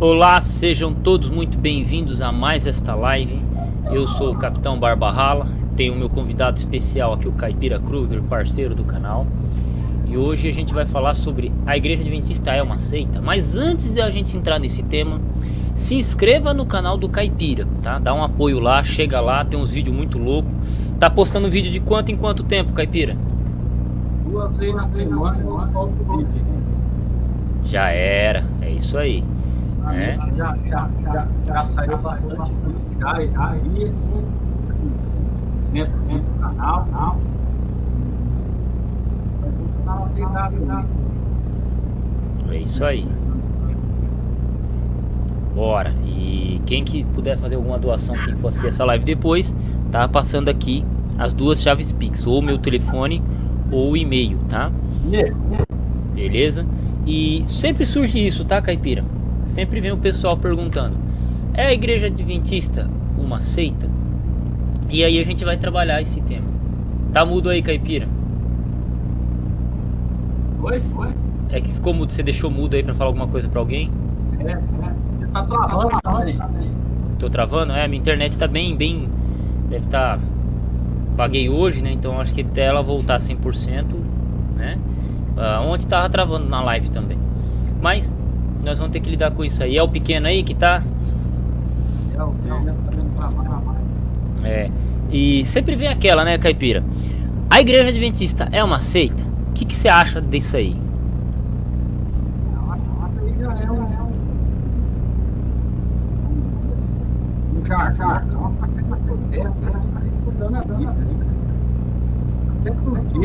Olá, sejam todos muito bem-vindos a mais esta live. Eu sou o Capitão Barbarrala, tenho o meu convidado especial aqui, o Caipira Kruger, parceiro do canal. E hoje a gente vai falar sobre a Igreja Adventista é uma seita. Mas antes de a gente entrar nesse tema, se inscreva no canal do Caipira, tá? Dá um apoio lá, chega lá, tem uns vídeos muito loucos. Tá postando vídeo de quanto em quanto tempo, Caipira? 2 vezes na semana eu solto o vídeo. Já era, é isso aí. É. Já saiu bastante vídeo já esse dia. Dentro do canal. Vai continuar ligado. É isso aí. Bora. E quem que puder fazer alguma doação, quem for assistir essa live depois, tá passando aqui as duas chaves Pix, ou o meu telefone ou o e-mail, tá? Beleza? E sempre surge isso, tá, Caipira? Sempre vem o pessoal perguntando: é a Igreja Adventista uma seita? E aí a gente vai trabalhar esse tema. Tá mudo aí, Caipira? Oi? É que ficou mudo, você deixou mudo aí pra falar alguma coisa pra alguém? Você tá travando aí. Tô travando? É, minha internet tá bem... Deve estar... Paguei hoje, né? Então acho que até ela voltar 100%, né? Ontem tava travando na live também. Mas nós vamos ter que lidar com isso aí. É o pequeno aí que tá... É. E sempre vem aquela, né, Caipira? A Igreja Adventista é uma seita? O que você acha disso aí? Isso aí já é um jargão, uma coisa tá estudando a Bíblia. Até porque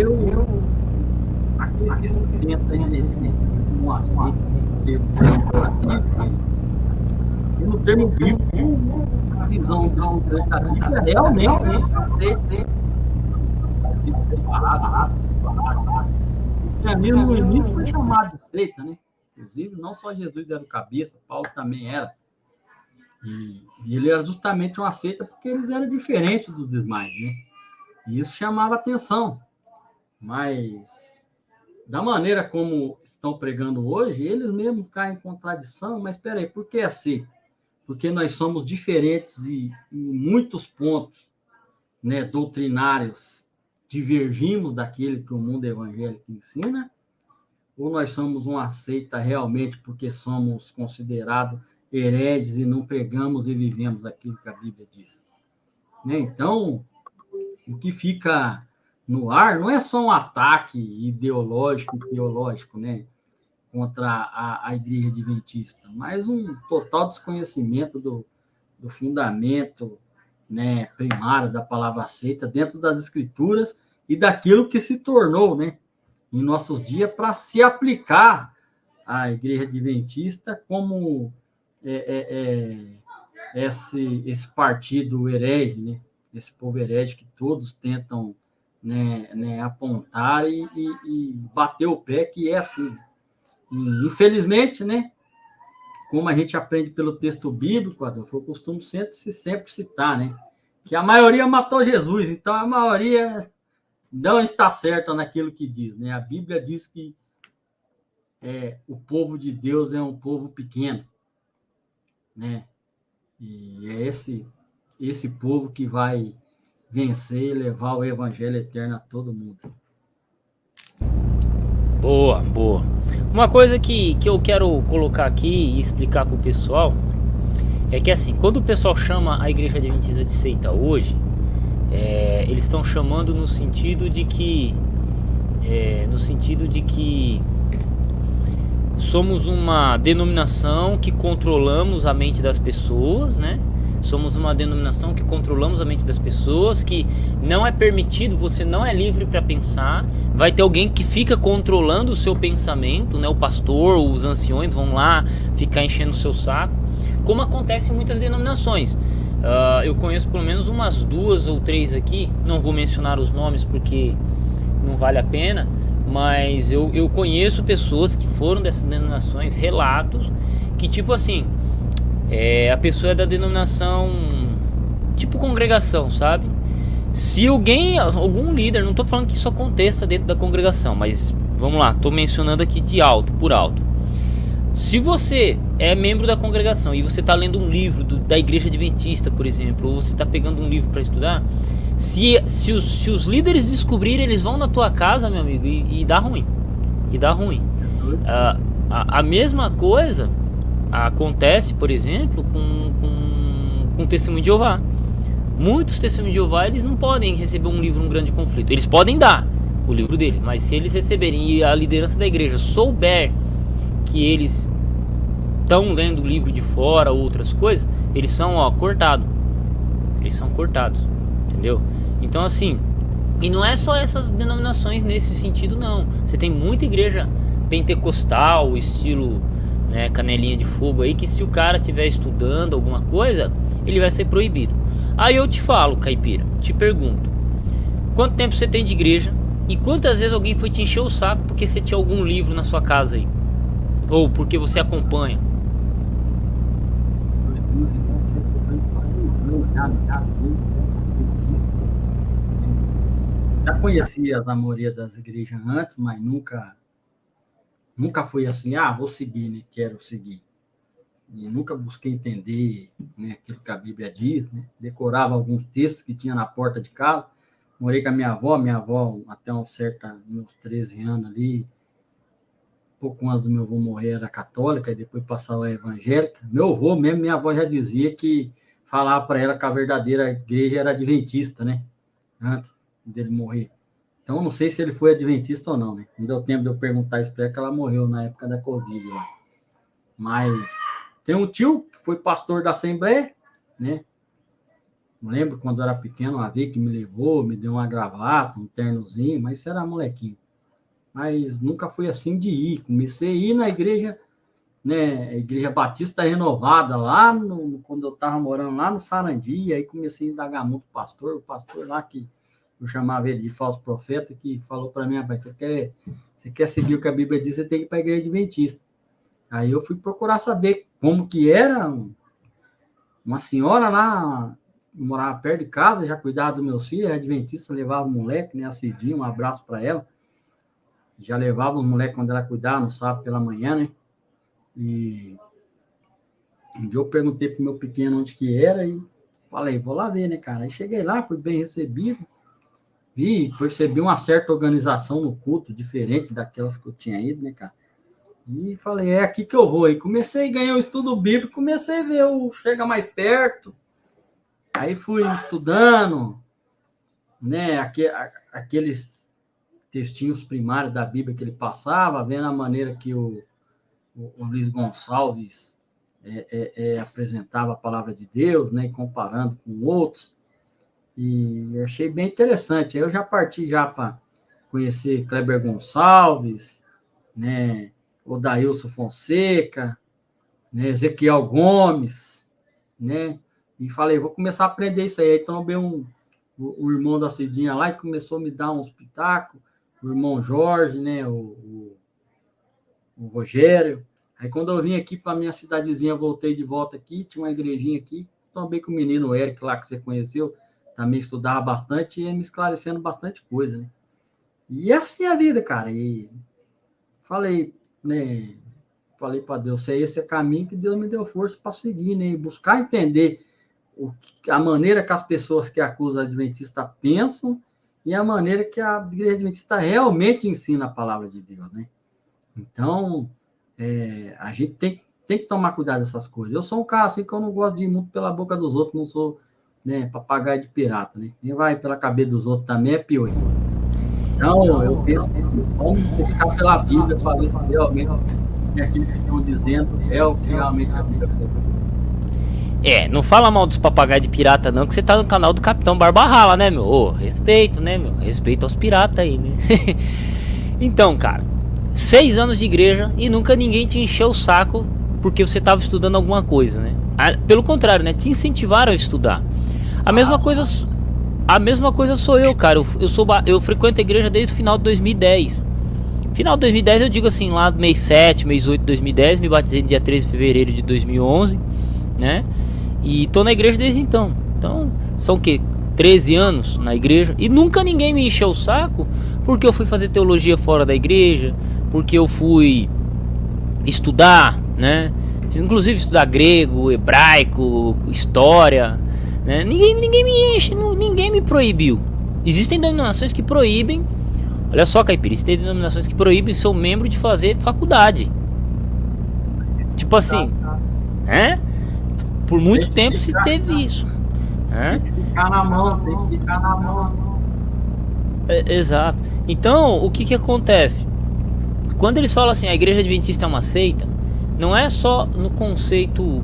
aqueles que sustentam um assunto e no termo bíblico, a visão da Bíblia realmente fica separado. O cristianismo no início foi chamado de seita, né? Inclusive, não só Jesus era o cabeça, Paulo também era. E ele era justamente uma seita porque eles eram diferentes dos demais, né? E isso chamava atenção. Mas, da maneira como estão pregando hoje, eles mesmos caem em contradição. Mas, espera aí, por que a seita? Porque nós somos diferentes e em muitos pontos, né, doutrinários, divergimos daquele que o mundo evangélico ensina? Ou nós somos uma seita realmente porque somos considerados hereges e não pregamos e vivemos aquilo que a Bíblia diz? Né? Então, o que fica no ar não é só um ataque ideológico e teológico, né, contra a Igreja Adventista, mas um total desconhecimento do fundamento, né, primário da palavra seita dentro das Escrituras e daquilo que se tornou, né, em nossos dias para se aplicar à Igreja Adventista como esse partido herege, né, esse povo herege que todos tentam, né, apontar e bater o pé, que é assim. E, infelizmente, né, como a gente aprende pelo texto bíblico, Adolfo, eu costumo sempre citar, né, que a maioria matou Jesus, então a maioria não está certa naquilo que diz, né? A Bíblia diz que o povo de Deus é um povo pequeno, né? E é esse povo que vai vencer e levar o evangelho eterno a todo mundo. Boa. Uma coisa que eu quero colocar aqui e explicar pro pessoal é que, assim, quando o pessoal chama a Igreja Adventista de seita hoje, eles estão chamando no sentido de que somos uma denominação que controlamos a mente das pessoas, né? Somos uma denominação que controlamos a mente das pessoas, que não é permitido, você não é livre para pensar. Vai ter alguém que fica controlando o seu pensamento, né? O pastor, os anciões vão lá ficar enchendo o seu saco, como acontece em muitas denominações. Eu conheço pelo menos umas 2 ou 3 aqui, não vou mencionar os nomes porque não vale a pena, mas eu conheço pessoas que foram dessas denominações, relatos, que tipo assim, a pessoa é da denominação tipo congregação, sabe? Se algum líder, não estou falando que isso aconteça dentro da congregação, mas vamos lá, estou mencionando aqui por alto. Se você é membro da congregação e você está lendo um livro da igreja adventista, por exemplo, ou você está pegando um livro para estudar, se os líderes descobrirem, eles vão na tua casa, meu amigo, e dá ruim. E dá ruim. A mesma coisa acontece, por exemplo, com o Testemunho de Jeová. Muitos Testemunhos de Jeová, eles não podem receber um livro, um grande conflito. Eles podem dar o livro deles, mas se eles receberem e a liderança da igreja souber que eles estão lendo o livro de fora ou outras coisas, eles são cortados. Eles são cortados, entendeu? Então assim, e não é só essas denominações nesse sentido não. Você tem muita igreja pentecostal, estilo, né, canelinha de fogo aí, que se o cara estiver estudando alguma coisa, ele vai ser proibido. Aí eu te falo, caipira, te pergunto, quanto tempo você tem de igreja e quantas vezes alguém foi te encher o saco porque você tinha algum livro na sua casa aí? Ou porque você acompanha? Já conhecia a maioria das igrejas antes, mas nunca foi assim, vou seguir, né? Quero seguir. E nunca busquei entender, né, aquilo que a Bíblia diz, né? Decorava alguns textos que tinha na porta de casa. Morei com a minha avó até meus 13 anos ali, pouco antes do meu avô morrer, era católica, e depois passava a evangélica. Meu avô mesmo, minha avó já dizia que falava para ela que a verdadeira igreja era adventista, né? Antes dele morrer. Então, não sei se ele foi adventista ou não, né? Não deu tempo de eu perguntar isso para ela, que ela morreu na época da Covid lá. Mas tem um tio que foi pastor da Assembleia, né? Não lembro quando eu era pequeno, uma vez que me levou, me deu uma gravata, um ternozinho, mas isso era molequinho. Mas nunca fui assim de ir. Comecei a ir na igreja, né? A Igreja Batista Renovada, lá quando eu estava morando lá no Sarandi, aí comecei a indagar muito o pastor lá que eu chamava ele de falso profeta, que falou para mim, rapaz, você quer seguir o que a Bíblia diz, você tem que ir para a igreja adventista. Aí eu fui procurar saber como que era. Uma senhora lá, morava perto de casa, já cuidava dos meus filhos, adventista, levava o moleque, né, a Cidinha, um abraço para ela. Já levava os moleques quando ela cuidava, no sábado pela manhã, né? E um dia eu perguntei pro meu pequeno onde que era e falei, vou lá ver, né, cara? Aí cheguei lá, fui bem recebido, e percebi uma certa organização no culto, diferente daquelas que eu tinha ido, né, cara? E falei, é aqui que eu vou. Aí comecei a ganhar o estudo bíblico, comecei a ver o Chega Mais Perto. Aí fui estudando, né, aqueles textinhos primários da Bíblia que ele passava, vendo a maneira que o Luiz Gonçalves apresentava a palavra de Deus, né, comparando com outros. E achei bem interessante. Aí eu já parti para conhecer Kleber Gonçalves, né, Odailson Fonseca, né, Ezequiel Gomes, né, e falei, vou começar a aprender isso aí. Aí também o irmão da Cidinha lá e começou a me dar uns pitacos, o irmão Jorge, né, o Rogério. Aí quando eu vim aqui para minha cidadezinha, voltei de volta aqui, tinha uma igrejinha aqui, também com o menino Eric lá que você conheceu, também estudava bastante e ia me esclarecendo bastante coisa, né. E assim é a vida, cara. E falei, né, falei para Deus, se esse é caminho que Deus me deu força para seguir, né, e buscar entender a maneira que as pessoas que acusam a adventista pensam e a maneira que a igreja adventista realmente ensina a palavra de Deus, né? Então, a gente tem que tomar cuidado dessas coisas. Eu sou um cara assim que eu não gosto de ir muito pela boca dos outros, não sou, né, papagaio de pirata, né? Quem vai pela cabeça dos outros também é pior. Então, eu penso que vamos buscar pela Bíblia para ver se realmente aquilo que estão dizendo é o que realmente a Bíblia pensa. Não fala mal dos papagaios de pirata não, que você tá no canal do Capitão Barba Rala, né, meu? Respeito, né, meu? Respeito aos piratas aí, né? Então, cara, 6 anos de igreja e nunca ninguém te encheu o saco porque você tava estudando alguma coisa, né? Pelo contrário, né? Te incentivaram a estudar. A mesma coisa sou eu, cara. Eu frequento a igreja desde o final de 2010. Final de 2010 eu digo assim, lá mês 7, mês 8 de 2010, me batizei no dia 13 de fevereiro de 2011, né? E tô na igreja desde então. Então, são o quê? 13 anos na igreja. E nunca ninguém me encheu o saco porque eu fui fazer teologia fora da igreja, porque eu fui estudar né? Inclusive estudar grego, hebraico, história, né? Ninguém me enche, ninguém me proibiu. Existem denominações que proíbem. Olha só, Caipira, existem denominações que proíbem seu membro de fazer faculdade. Tipo assim, né? Por muito tempo se teve isso. Tem que ficar na mão. Exato. Então, o que acontece? Quando eles falam assim, a igreja adventista é uma seita, não é só no conceito.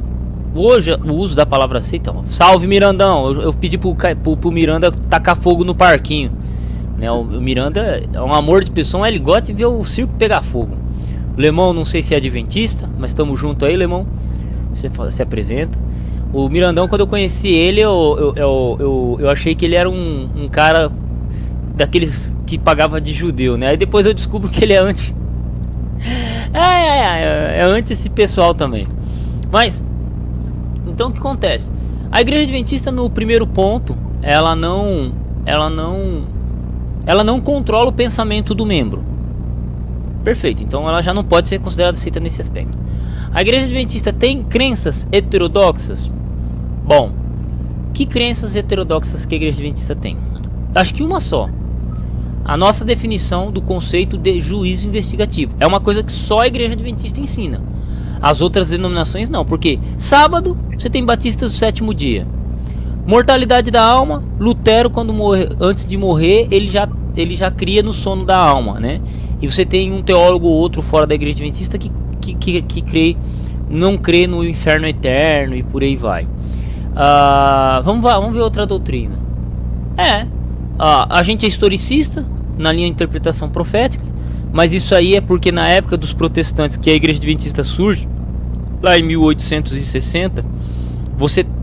Hoje, o uso da palavra seita, salve Mirandão. Eu pedi pro Miranda tacar fogo no parquinho, né? O Miranda é um amor de pessoa, ele gosta de ver o circo pegar fogo. O Lemão, não sei se é adventista, mas estamos junto aí, Lemão. Você se apresenta. O Mirandão, quando eu conheci ele, eu achei que ele era um cara daqueles que pagava de judeu, né? Aí depois eu descubro que ele é anti. É anti esse pessoal também. Mas, então o que acontece? A igreja adventista, no primeiro ponto, ela não controla o pensamento do membro. Perfeito, então ela já não pode ser considerada seita nesse aspecto. A igreja adventista tem crenças heterodoxas? Bom, que crenças heterodoxas que a igreja adventista tem? Acho que uma só. A nossa definição do conceito de juízo investigativo. É uma coisa que só a igreja adventista ensina. As outras denominações não, porque sábado você tem batistas do sétimo dia. Mortalidade da alma, Lutero, quando antes de morrer, ele já cria no sono da alma, né? E você tem um teólogo ou outro fora da igreja adventista que não crê no inferno eterno e por aí vai. Vamos ver outra doutrina. A gente é historicista na linha de interpretação profética, mas isso aí é porque na época dos protestantes, que a igreja adventista surge lá em 1860,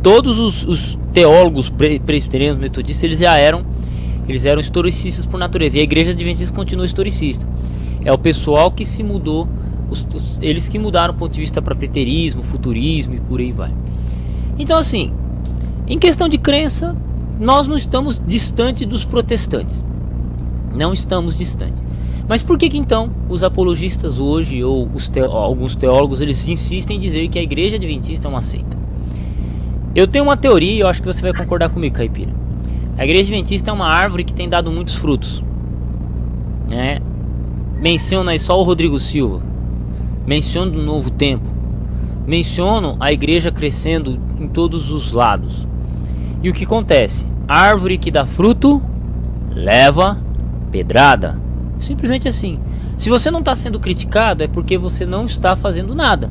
todos os teólogos presbiterianos, metodistas, eles eram historicistas por natureza, e a igreja adventista continua historicista. É o pessoal que se mudou, eles que mudaram o ponto de vista para preterismo, futurismo e por aí vai. Então, assim, em questão de crença, nós não estamos distante dos protestantes. Não estamos distantes. Mas por que então os apologistas hoje, ou alguns teólogos, eles insistem em dizer que a igreja adventista é uma seita? Eu tenho uma teoria e eu acho que você vai concordar comigo, Caipira. A igreja adventista é uma árvore que tem dado muitos frutos, né? Menciono aí só o Rodrigo Silva. Menciono o Novo Tempo. Menciono a igreja crescendo em todos os lados. E o que acontece? A árvore que dá fruto leva pedrada. Simplesmente assim. Se você não está sendo criticado, é porque você não está fazendo nada,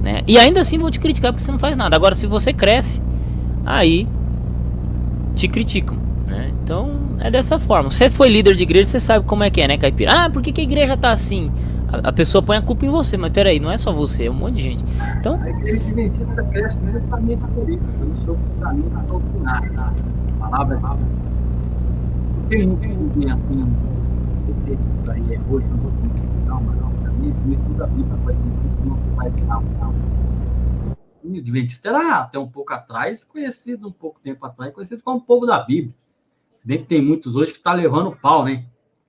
né? E ainda assim vão te criticar porque você não faz nada. Agora, se você cresce, aí te criticam, né? Então é dessa forma. Você foi líder de igreja, você sabe como é que é, né, Caipira? Por que a igreja tá assim? A pessoa põe a culpa em você, mas peraí, não é só você, é um monte de gente. Então, a igreja adventista cresce justamente por isso, pelo seu fundamento doutrinário, a palavra de Deus. Tem ninguém assim, não sei se isso aí é hoje, não vou dizer não, mas não, para mim, o estudo da Bíblia vai dizer que não se vai virar não. O adventista era até um pouco atrás, conhecido como o povo da Bíblia. Se bem que tem muitos hoje que estão levando pau, né?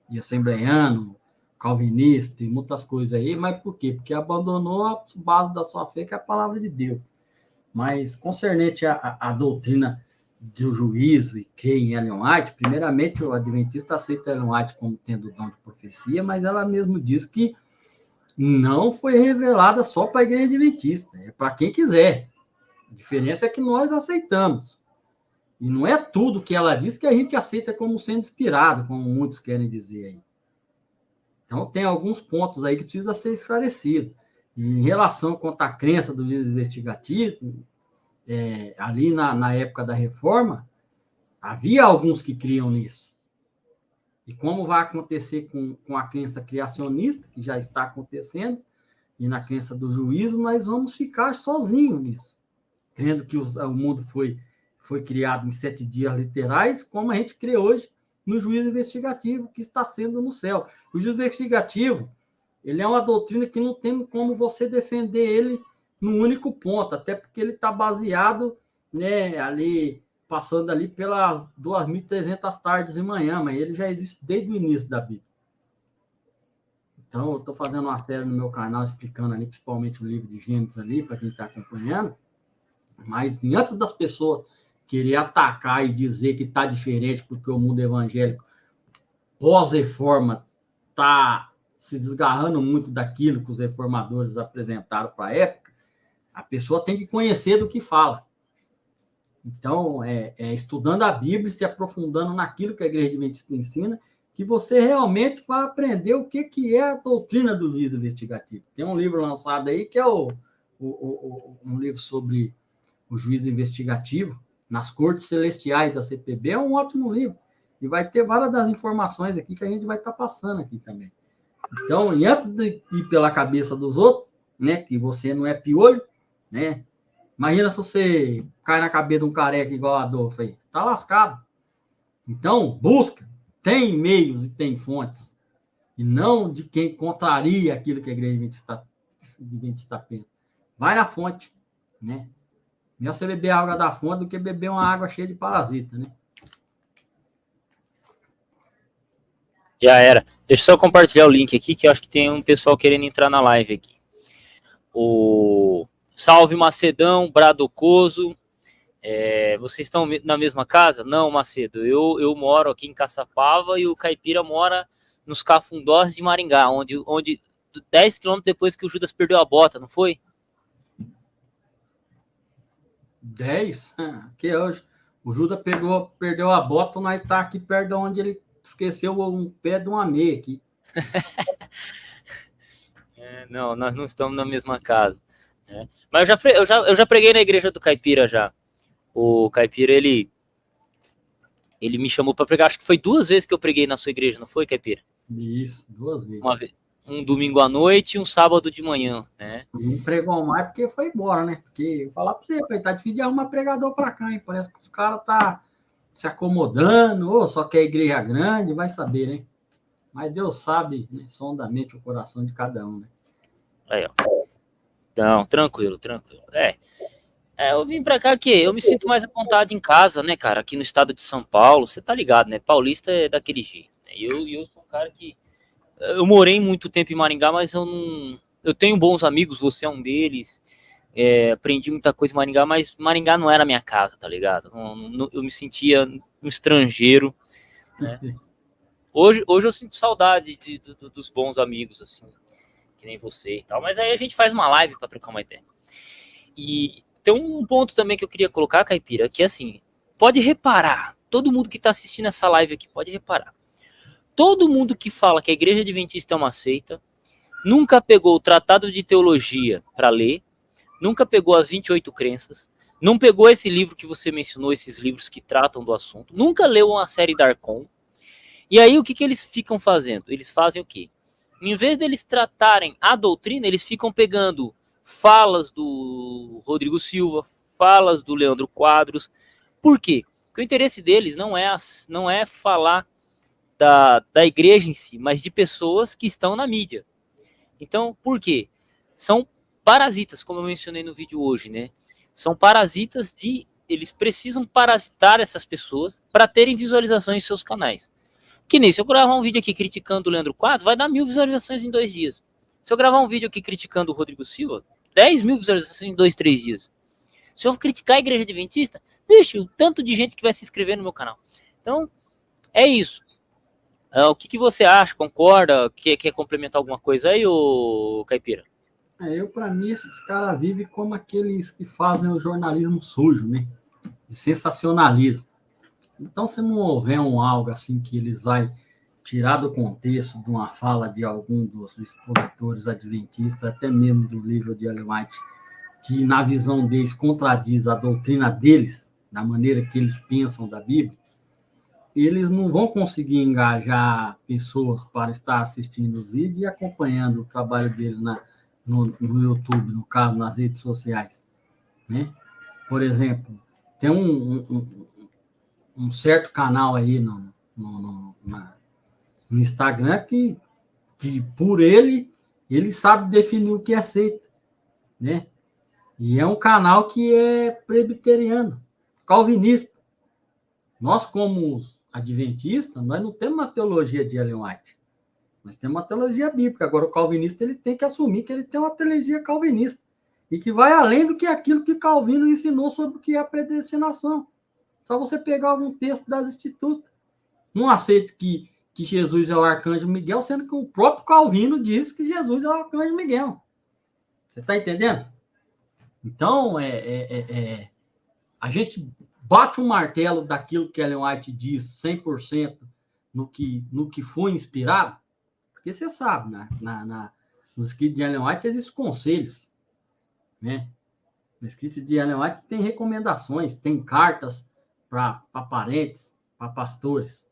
De assembleiano, calvinista e muitas coisas aí, mas por quê? Porque abandonou a base da sua fé, que é a palavra de Deus. Mas concernente à doutrina do juízo e crê em Ellen White, primeiramente o adventista aceita Ellen White como tendo o dom de profecia, mas ela mesmo diz que não foi revelada só para a igreja adventista, é para quem quiser. A diferença é que nós aceitamos. E não é tudo que ela diz que a gente aceita como sendo inspirado, como muitos querem dizer aí. Então, tem alguns pontos aí que precisa ser esclarecido. E em relação quanto à crença do juízo investigativo, ali na época da reforma, havia alguns que criam nisso. E como vai acontecer com a crença criacionista, que já está acontecendo, e na crença do juízo, nós vamos ficar sozinhos nisso. Crendo que o mundo foi criado em 7 dias literais, como a gente crê hoje no juízo investigativo que está sendo no céu. O juízo investigativo, ele é uma doutrina que não tem como você defender ele num único ponto, até porque ele está baseado, né, ali, passando ali pelas 2.300 tardes e manhã, mas ele já existe desde o início da Bíblia. Então, eu estou fazendo uma série no meu canal explicando ali, principalmente o livro de Gênesis ali, para quem está acompanhando. Mas antes das pessoas querer atacar e dizer que está diferente porque o mundo evangélico pós-reforma está se desgarrando muito daquilo que os reformadores apresentaram para a época, a pessoa tem que conhecer do que fala. Então, estudando a Bíblia e se aprofundando naquilo que a Igreja Adventista ensina, que você realmente vai aprender o que é a doutrina do juízo investigativo. Tem um livro lançado aí que é um livro sobre o juízo investigativo nas cortes celestiais da CPB, é um ótimo livro. E vai ter várias das informações aqui que a gente vai estar passando aqui também. Então, e antes de ir pela cabeça dos outros, né, que você não é piolho, né? Imagina se você cai na cabeça de um careca igual a Adolfo aí. Tá lascado. Então, busca. Tem meios e tem fontes. E não de quem contraria aquilo que a Igreja Adventista pensa. Vai na fonte, né? Melhor você beber água da fonte do que beber uma água cheia de parasita, né? Já era. Deixa eu só compartilhar o link aqui, que eu acho que tem um pessoal querendo entrar na live aqui. O Salve Macedão, Bradocoso. Vocês estão na mesma casa? Não, Macedo. Eu moro aqui em Caçapava e o Caipira mora nos Cafundós de Maringá, onde 10 quilômetros depois que o Judas perdeu a bota, não foi? 10? Que hoje o Judas perdeu a bota, nós tá aqui perto de onde ele esqueceu um pé de uma meia aqui. Não, nós não estamos na mesma casa. Né? Mas eu já preguei na igreja do Caipira já. O Caipira, ele me chamou para pregar. Acho que foi 2 vezes que eu preguei na sua igreja, não foi, Caipira? Isso, 2 vezes. Uma vez, um domingo à noite e um sábado de manhã, né? Não pregou mais porque foi embora, né? Porque, eu falar para você, tá difícil de arrumar pregador para cá, hein? Parece que os caras tá se acomodando, ou só quer igreja grande, vai saber, né? Mas Deus sabe, né? Sondamente o coração de cada um, né? Aí, ó. Não, tranquilo. Eu vim pra cá que eu me sinto mais à vontade em casa, né, cara? Aqui no estado de São Paulo, você tá ligado, né? Paulista é daquele jeito. Né? Eu sou um cara que... Eu morei muito tempo em Maringá, mas eu não... Eu tenho bons amigos, você é um deles. Aprendi muita coisa em Maringá, mas Maringá não era minha casa, tá ligado? Eu me sentia um estrangeiro, né? Hoje eu sinto saudade dos bons amigos, assim, que nem você e tal. Mas aí a gente faz uma live pra trocar uma ideia. E tem um ponto também que eu queria colocar, Caipira, que é assim, pode reparar, todo mundo que tá assistindo essa live aqui, pode reparar. Todo mundo que fala que a Igreja Adventista é uma seita, nunca pegou o Tratado de Teologia para ler, nunca pegou as 28 crenças, não pegou esse livro que você mencionou, esses livros que tratam do assunto, nunca leu uma série Darkon. E aí o que eles ficam fazendo? Eles fazem o quê? Em vez deles tratarem a doutrina, eles ficam pegando falas do Rodrigo Silva, falas do Leandro Quadros. Por quê? Porque o interesse deles não é falar da igreja em si, mas de pessoas que estão na mídia. Então, por quê? São parasitas, como eu mencionei no vídeo hoje, né? São parasitas eles precisam parasitar essas pessoas para terem visualizações em seus canais. Que nem se eu gravar um vídeo aqui criticando o Leandro Quadros, vai dar 1000 visualizações em 2 dias. Se eu gravar um vídeo aqui criticando o Rodrigo Silva, 10.000 visualizações em 2, 3 dias. Se eu criticar a Igreja Adventista, vixe, o tanto de gente que vai se inscrever no meu canal. Então, é isso. O que você acha? Concorda? Quer complementar alguma coisa aí, ô Caipira? Para mim, esses caras vivem como aqueles que fazem o jornalismo sujo, né? De sensacionalismo. Então, se não houver algo assim que eles vai tirar do contexto de uma fala de algum dos expositores adventistas, até mesmo do livro de Ellen White, que na visão deles contradiz a doutrina deles, da maneira que eles pensam da Bíblia, eles não vão conseguir engajar pessoas para estar assistindo os vídeos e acompanhando o trabalho deles no YouTube, no caso, nas redes sociais, né? Por exemplo, tem um certo canal aí no Instagram que por ele sabe definir o que é seita, né? E é um canal que é presbiteriano, calvinista. Nós, como adventistas, nós não temos uma teologia de Ellen White, Nós temos uma teologia bíblica. Agora, o calvinista ele tem que assumir que ele tem uma teologia calvinista e que vai além do que aquilo que Calvino ensinou sobre o que é a predestinação. Só você pegar algum texto das Institutas. Não aceito que Jesus é o arcanjo Miguel, sendo que o próprio Calvino diz que Jesus é o arcanjo Miguel. Você está entendendo? Então, a gente bate um martelo daquilo que Ellen White diz 100% no que foi inspirado, porque você sabe, né? Nos escritos de Ellen White existem conselhos, né? No escrito de Ellen White tem recomendações, tem cartas para parentes, para pastores.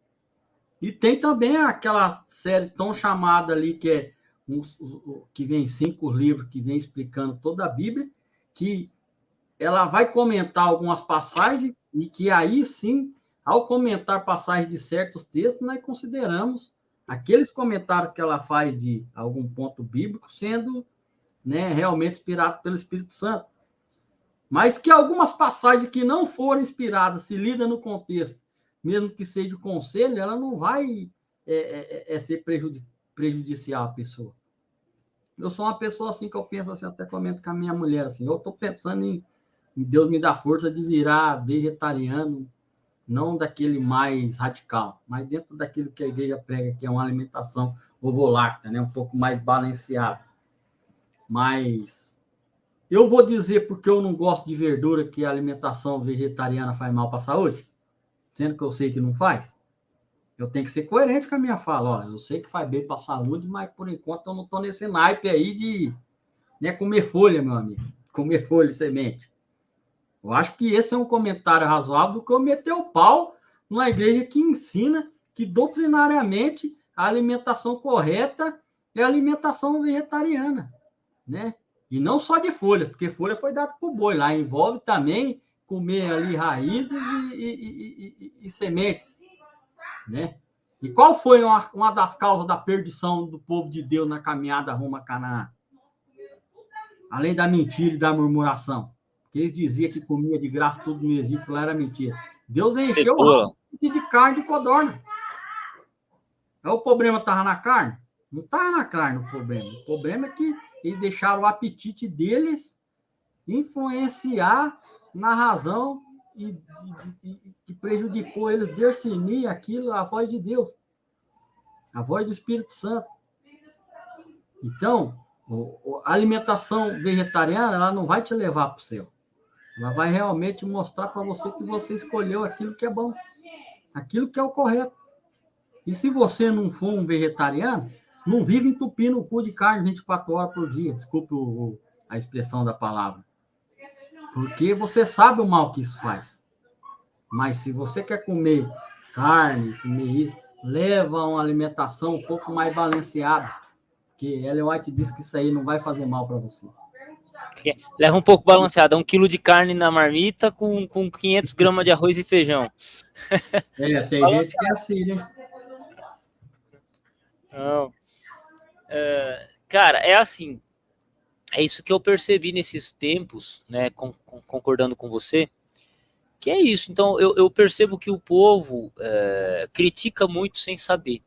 E tem também aquela série tão chamada ali, que vem 5 livros, que vem explicando toda a Bíblia, que ela vai comentar algumas passagens e que aí sim, ao comentar passagens de certos textos, nós consideramos aqueles comentários que ela faz de algum ponto bíblico sendo, né, realmente inspirados pelo Espírito Santo. Mas que algumas passagens que não foram inspiradas, se lida no contexto, mesmo que seja conselho, ela não vai ser prejudicial à pessoa. Eu sou uma pessoa assim que eu penso assim, até comento com a minha mulher assim, eu estou pensando em Deus me dá força de virar vegetariano, não daquele mais radical, mas dentro daquilo que a igreja prega, que é uma alimentação ovoláctea, né? Um pouco mais balanceada. Mas eu vou dizer porque eu não gosto de verdura que a alimentação vegetariana faz mal para a saúde, sendo que eu sei que não faz. Eu tenho que ser coerente com a minha fala. Olha, eu sei que faz bem para a saúde, mas por enquanto eu não estou nesse naipe aí de, né, comer folha, meu amigo. Comer folha e semente. Eu acho que esse é um comentário razoável do que eu meter o pau numa igreja que ensina que doutrinariamente a alimentação correta é a alimentação vegetariana, né? E não só de folha, porque folha foi dada para o boi. Lá envolve também comer ali raízes e sementes, né? E qual foi uma das causas da perdição do povo de Deus na caminhada rumo a Canaã? Além da mentira e da murmuração. Que eles diziam que comia de graça tudo no Egito, lá era mentira. Deus encheu o de carne de codorna. O problema estava na carne? Não estava na carne o problema. O problema é que eles deixaram o apetite deles influenciar na razão e que prejudicou eles discernir aquilo, a voz de Deus, a voz do Espírito Santo. Então, a alimentação vegetariana ela não vai te levar para o céu. Ela vai realmente mostrar para você que você escolheu aquilo que é bom, aquilo que é o correto. E se você não for um vegetariano, não vive entupindo o cu de carne 24 horas por dia. Desculpe a expressão da palavra. Porque você sabe o mal que isso faz. Mas se você quer comer carne, comer isso, leva uma alimentação um pouco mais balanceada. Porque Ellen White diz que isso aí não vai fazer mal para você. Leva um pouco balanceado, 1 quilo de carne na marmita com 500 gramas de arroz e feijão. Tem gente que é assim, né? Não. Cara, é assim. É isso que eu percebi nesses tempos, né? Concordando com você, que é isso. Então, eu percebo que o povo critica muito sem saber.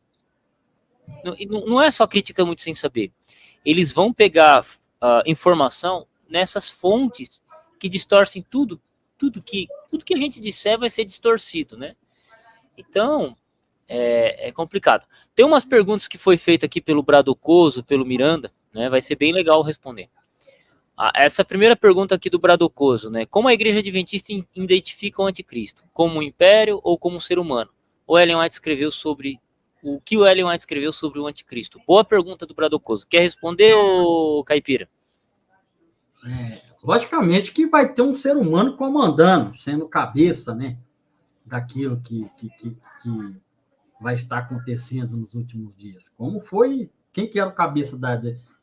Não é só critica muito sem saber. Eles vão pegar informação nessas fontes que distorcem tudo que a gente disser vai ser distorcido, né? Então, é complicado. Tem umas perguntas que foi feita aqui pelo Bradocoso, pelo Miranda, né? Vai ser bem legal responder. Essa primeira pergunta aqui do Bradocoso, né? Como a Igreja Adventista identifica o anticristo? Como um império ou como um ser humano? O Ellen White escreveu sobre o que o Ellen White escreveu sobre o anticristo? Boa pergunta do Bradocoso. Quer responder, ô Caipira? Logicamente que vai ter um ser humano comandando, sendo cabeça, né, daquilo que vai estar acontecendo nos últimos dias. Como foi, quem que era o cabeça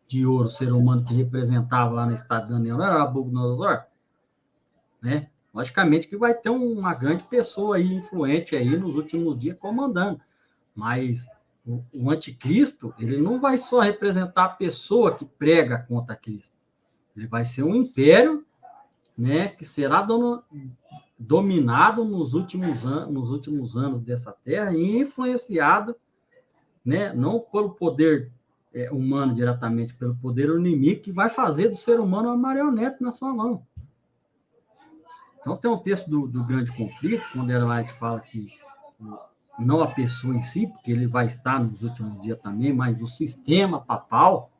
de ouro, o ser humano que representava lá na Espada de Daniel? Não era Nabucodonosor? Né? Logicamente que vai ter uma grande pessoa aí, influente aí nos últimos dias comandando. Mas o anticristo, ele não vai só representar a pessoa que prega contra Cristo. Ele vai ser um império, né, que será dominado nos últimos anos dessa terra e influenciado né? Não pelo poder humano diretamente, pelo poder inimigo que vai fazer do ser humano uma marionete na sua mão. Então, tem um texto do Grande Conflito, quando Ellen White fala que não a pessoa em si, porque ele vai estar nos últimos dias também, mas o sistema papal,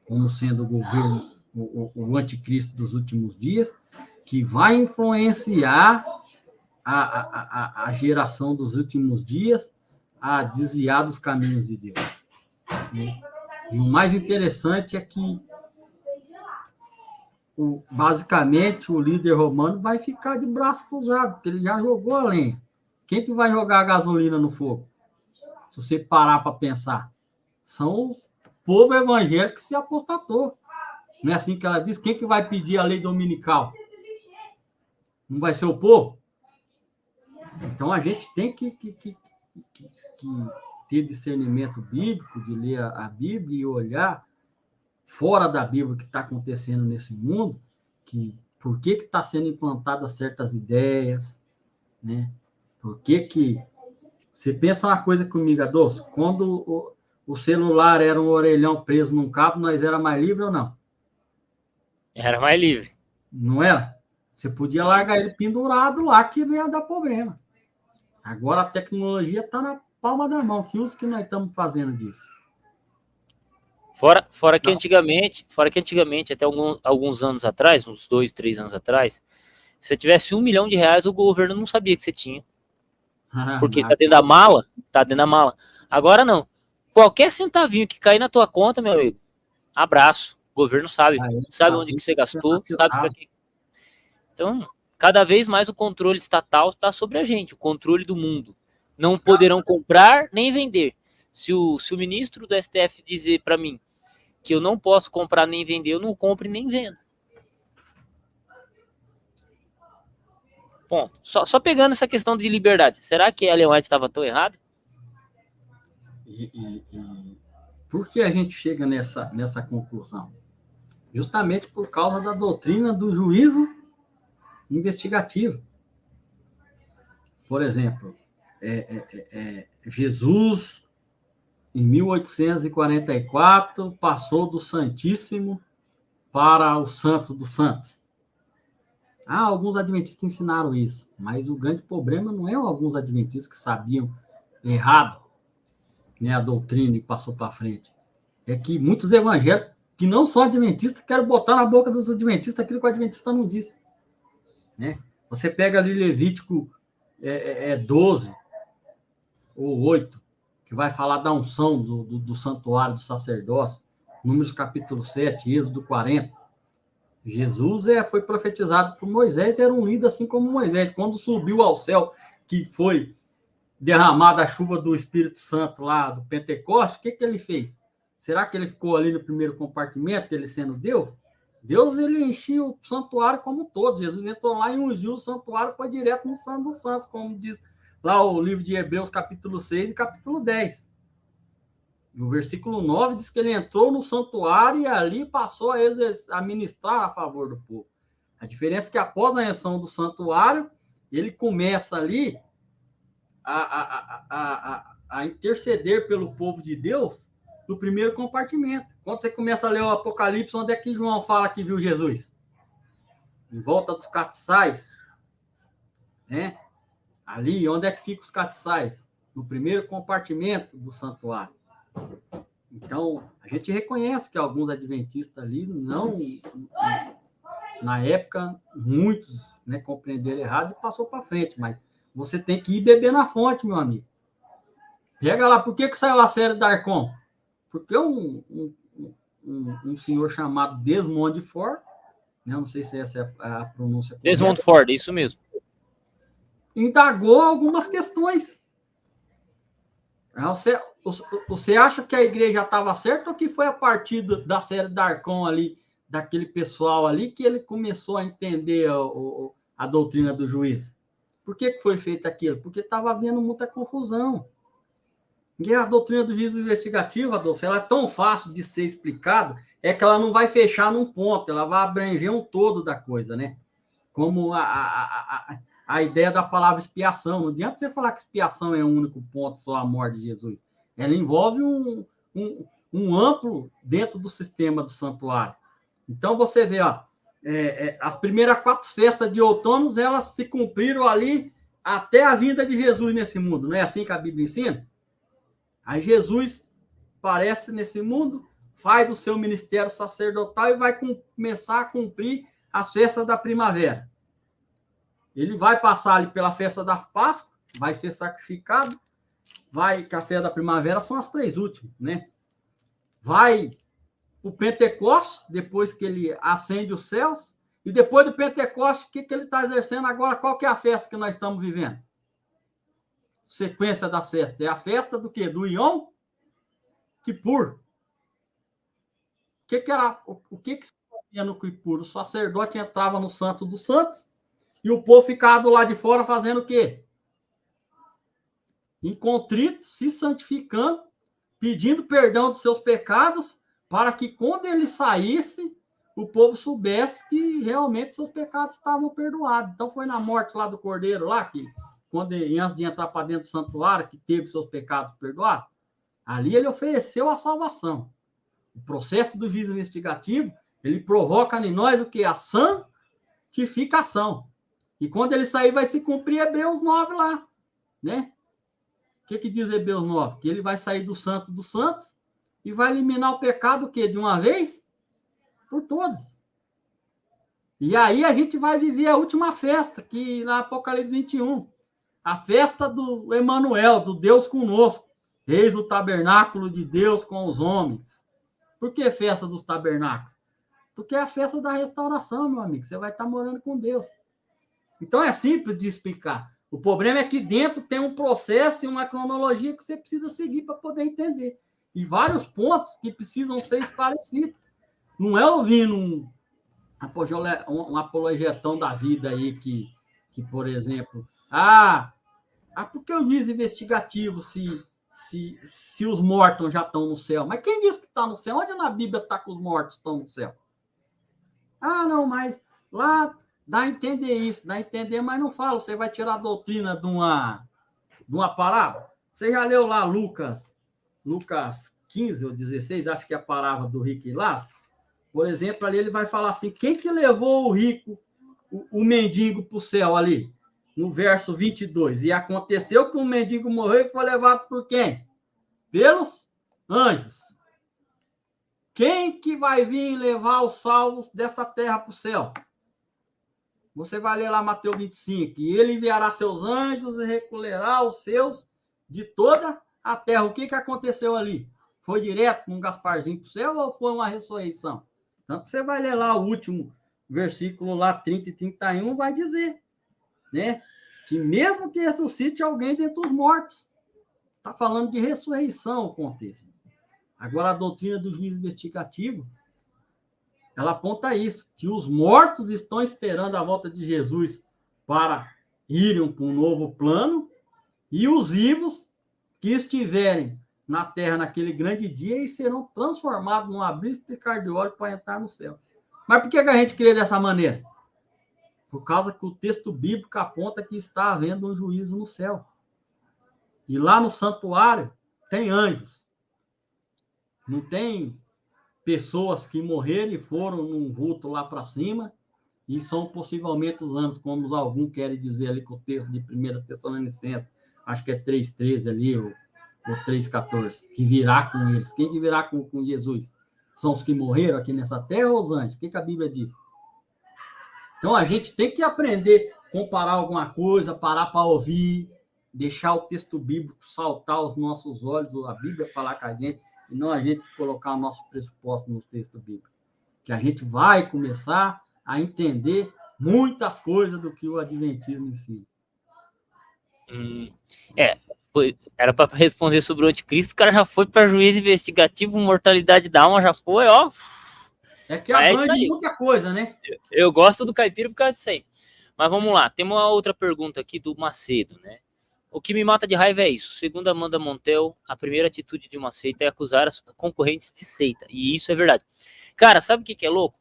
como sendo o governo, o anticristo dos últimos dias, que vai influenciar a geração dos últimos dias a desviar dos caminhos de Deus. Né? E o mais interessante é que, basicamente, o líder romano vai ficar de braço cruzado, porque ele já jogou a lenha. Quem que vai jogar a gasolina no fogo? Se você parar para pensar, são o povo evangélico que se apostatou. Não é assim que ela diz? Quem que vai pedir a lei dominical? Não vai ser o povo? Então, a gente tem que ter discernimento bíblico, de ler a Bíblia e olhar fora da Bíblia o que está acontecendo nesse mundo, por que está sendo implantadas certas ideias, né? Por que você pensa uma coisa comigo, Adolfo? Quando o celular era um orelhão preso num cabo, nós era mais livre ou não? Era mais livre. Não era? Você podia largar ele pendurado lá, que não ia dar problema. Agora a tecnologia está na palma da mão. Que uso que nós estamos fazendo disso? Fora que antigamente, até alguns anos atrás, uns 2, 3 anos atrás, se você tivesse R$1 milhão, o governo não sabia que você tinha. Porque tá dentro da mala, Agora não. Qualquer centavinho que cair na tua conta, meu amigo, abraço. O governo sabe. Sabe onde que você gastou, sabe pra quê. Então, cada vez mais o controle estatal está sobre a gente, o controle do mundo. Não poderão comprar nem vender. Se o ministro do STF dizer para mim que eu não posso comprar nem vender, eu não compro e nem vendo. Ponto. Só pegando essa questão de liberdade. Será que a Ellen White estava tão errada? Por que a gente chega nessa conclusão? Justamente por causa da doutrina do juízo investigativo. Por exemplo, Jesus, em 1844, passou do Santíssimo para o Santos dos Santos. Alguns adventistas ensinaram isso, mas o grande problema não é alguns adventistas que sabiam errado, né, a doutrina e passou para frente. É que muitos evangélicos que não são adventistas querem botar na boca dos adventistas aquilo que o adventista não disse. Né? Você pega ali Levítico 12 ou 8, que vai falar da unção do santuário do sacerdócio, Números capítulo 7, Êxodo 40. Jesus foi profetizado por Moisés, era um líder assim como Moisés. Quando subiu ao céu, que foi derramada a chuva do Espírito Santo lá do Pentecostes, o que ele fez? Será que ele ficou ali no primeiro compartimento, ele sendo Deus? Deus, ele enchia o santuário como todo. Jesus entrou lá e ungiu o santuário, foi direto no Santo dos Santos, como diz lá o livro de Hebreus, capítulo 6 e capítulo 10. E o versículo 9 diz que ele entrou no santuário e ali passou a ministrar a favor do povo. A diferença é que após a entrada do santuário, ele começa ali a interceder pelo povo de Deus no primeiro compartimento. Quando você começa a ler o Apocalipse, onde é que João fala que viu Jesus? Em volta dos castiçais. Né? Ali, onde é que ficam os castiçais? No primeiro compartimento do santuário. Então, a gente reconhece que alguns adventistas ali não, na época, muitos, né, compreenderam errado e passou para frente, mas você tem que ir beber na fonte, meu amigo. Pega lá, por que saiu a série da Arcon? Porque um senhor chamado Desmond Ford, né, não sei se essa é a pronúncia correta. Desmond Ford, isso mesmo. Indagou algumas questões. Você acha que a igreja estava certa ou que foi a partir da série da Arcon ali, daquele pessoal ali, que ele começou a entender a doutrina do juízo? Por que foi feito aquilo? Porque estava havendo muita confusão. E a doutrina do juízo investigativo, Adolfo, ela é tão fácil de ser explicada, é que ela não vai fechar num ponto, ela vai abranger um todo da coisa, né? Como a ideia da palavra expiação. Não adianta você falar que expiação é o único ponto, só a morte de Jesus. ela envolve um amplo dentro do sistema do santuário. Então, você vê, ó, as primeiras 4 festas de outono, elas se cumpriram ali até a vinda de Jesus nesse mundo. Não é assim que a Bíblia ensina? Aí Jesus aparece nesse mundo, faz o seu ministério sacerdotal e vai começar a cumprir as festas da primavera. Ele vai passar ali pela festa da Páscoa, vai ser sacrificado, vai, que a festa da primavera são as 3 últimas, né? Vai o Pentecostes, depois que ele acende os céus, e depois do Pentecostes, o que ele está exercendo agora? Qual que é a festa que nós estamos vivendo? Sequência da festa. É a festa do quê? Do Yom Kippur. O que se fazia no Kippur? O sacerdote entrava no Santo dos Santos e o povo ficava lá de fora fazendo o quê? Em contrito, se santificando, pedindo perdão dos seus pecados, para que quando ele saísse, o povo soubesse que realmente seus pecados estavam perdoados. Então foi na morte lá do Cordeiro, lá, que quando ele, antes de entrar para dentro do santuário, que teve seus pecados perdoados, ali ele ofereceu a salvação. O processo do juízo investigativo, ele provoca em nós o que? A santificação. E quando ele sair, vai se cumprir Hebreus 9 lá, né? O que diz Hebreus 9? Que ele vai sair do Santo dos Santos e vai eliminar o pecado, o quê? De uma vez por todas. E aí a gente vai viver a última festa, que na Apocalipse 21, a festa do Emanuel, do Deus conosco. Eis o tabernáculo de Deus com os homens. Por que festa dos tabernáculos? Porque é a festa da restauração, meu amigo. Você vai estar morando com Deus. Então é simples de explicar. O problema é que dentro tem um processo e uma cronologia que você precisa seguir para poder entender. E vários pontos que precisam ser esclarecidos. Não é ouvindo um apologetão da vida aí que por exemplo, porque o juízo investigativo se os mortos já estão no céu? Mas quem disse que está no céu? Onde na Bíblia está que os mortos estão no céu? Não, mas lá dá a entender isso, dá a entender, mas não fala. Você vai tirar a doutrina de uma parábola? Você já leu lá Lucas 15 ou 16, acho que é a parábola do rico e Lázaro? Por exemplo, ali ele vai falar assim, quem que levou o rico, o mendigo para o céu ali? No verso 22. E aconteceu que o mendigo morreu e foi levado por quem? Pelos anjos. Quem que vai vir levar os salvos dessa terra para o céu? Você vai ler lá Mateus 25. E ele enviará seus anjos e recolherá os seus de toda a terra. O que aconteceu ali? Foi direto um Gasparzinho para o céu ou foi uma ressurreição? Tanto que você vai ler lá o último versículo lá, 30 e 31, vai dizer, né? Que mesmo que ressuscite alguém dentre os mortos. Está falando de ressurreição o contexto. Agora, a doutrina do juízo investigativo, ela aponta isso, que os mortos estão esperando a volta de Jesus para irem para um novo plano, e os vivos que estiverem na terra naquele grande dia e serão transformados num abrir e picar de óleo para entrar no céu. Mas por que a gente crê dessa maneira? Por causa que o texto bíblico aponta que está havendo um juízo no céu. E lá no santuário tem anjos. Não tem pessoas que morreram e foram num vulto lá para cima e são possivelmente os anjos, como alguns querem dizer ali com o texto de 1 Tessalonicenses, acho que é 3,13 ali, ou 3,14, que virá com eles. Quem que virá com Jesus? São os que morreram aqui nessa terra ou os anjos? O que a Bíblia diz? Então, a gente tem que aprender a comparar alguma coisa, parar para ouvir, deixar o texto bíblico saltar aos nossos olhos, ou a Bíblia falar com a gente, e não a gente colocar o nosso pressuposto no texto bíblico. Que a gente vai começar a entender muitas coisas do que o Adventismo ensina. Era para responder sobre o anticristo, o cara já foi para juízo investigativo, mortalidade da alma, já foi, ó. É que abrange muita coisa, né? Eu gosto do caipira por causa disso aí. Mas vamos lá, tem uma outra pergunta aqui do Macedo, né? O que me mata de raiva é isso. Segundo Amanda Montel, a primeira atitude de uma seita é acusar as concorrentes de seita. E isso é verdade. Cara, sabe o que é louco?